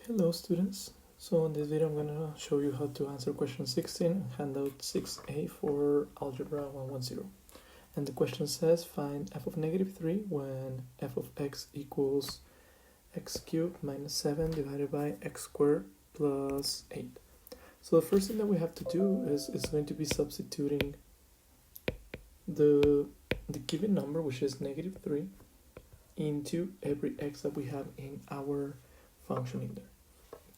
Hello students, so in this video I'm going to show you how to answer question 16, handout 6a for algebra 110. And the question says find f of negative 3 when f of x equals x cubed minus 7 divided by x squared plus 8. So the first thing that we have to do is going to be substituting the given number, which is negative 3, into every x that we have in our function in there.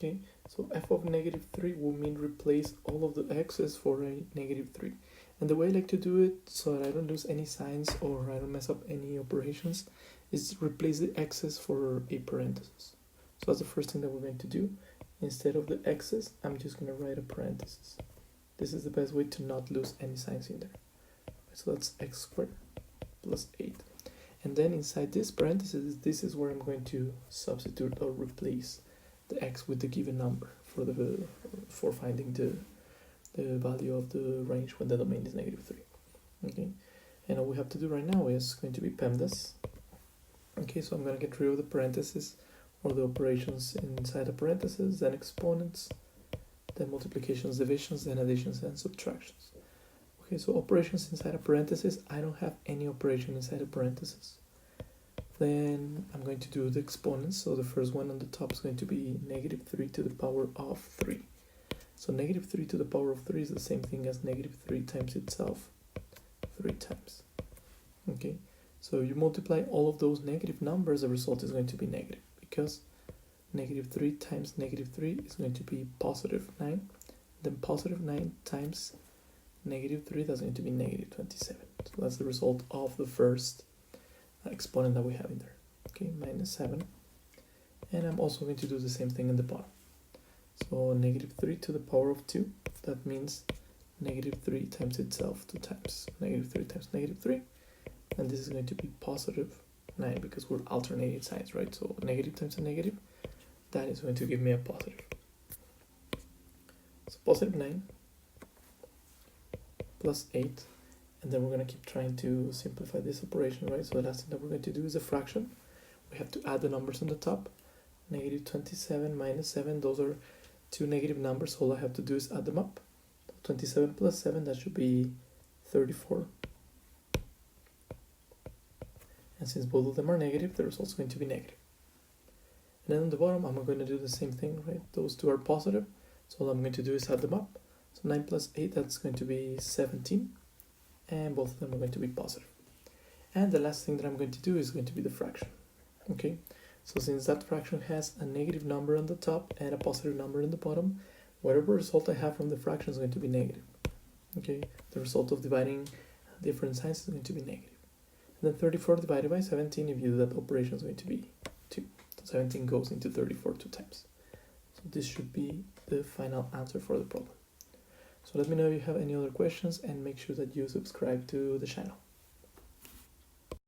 Okay, so f of negative 3 will mean replace all of the x's for a negative 3. And the way I like to do it so that I don't lose any signs or I don't mess up any operations is replace the x's for a parenthesis. So that's the first thing that we're going to do. Instead of the x's, I'm just going to write a parenthesis. This is the best way to not lose any signs in there. So that's x squared plus 8. And then inside this parenthesis, this is where I'm going to substitute or replace the x with the given number for finding the value of the range when the domain is negative 3. Okay, and all we have to do right now is going to be PEMDAS. Okay, so I'm going to get rid of the parentheses or the operations inside the parentheses, then exponents, then multiplications, divisions, then additions and subtractions. Okay, so operations inside a parenthesis, I don't have any operation inside a parenthesis. Then I'm going to do the exponents. So the first one on the top is going to be negative 3 to the power of 3. So negative 3 to the power of 3 is the same thing as negative 3 times itself 3 times. Okay, so you multiply all of those negative numbers, the result is going to be negative, because negative 3 times negative 3 is going to be positive 9. Then positive 9 times negative 3, that's going to be negative 27. So that's the result of the first exponent that we have in there. Okay, minus 7. And I'm also going to do the same thing in the bottom. So negative 3 to the power of 2, that means negative 3 times itself 2 times. Negative 3 times negative 3. And this is going to be positive 9 because we're alternating signs, right? So negative times a negative, that is going to give me a positive. So positive 9 plus 8. And then we're going to keep trying to simplify this operation, right? So the last thing that we're going to do is a fraction. We have to add the numbers on the top. Negative 27 minus 7, those are two negative numbers. All I have to do is add them up. 27 plus 7, that should be 34. And since both of them are negative, the result's going to be negative. And then on the bottom, I'm going to do the same thing, right? Those two are positive. So all I'm going to do is add them up. So 9 plus 8, that's going to be 17. And both of them are going to be positive. And the last thing that I'm going to do is going to be the fraction. Okay, so since that fraction has a negative number on the top and a positive number in the bottom, whatever result I have from the fraction is going to be negative. Okay, the result of dividing different signs is going to be negative. And then 34 divided by 17, if you do that operation, is going to be 2. So 17 goes into 34 2 times. So this should be the final answer for the problem. So let me know if you have any other questions and make sure that you subscribe to the channel.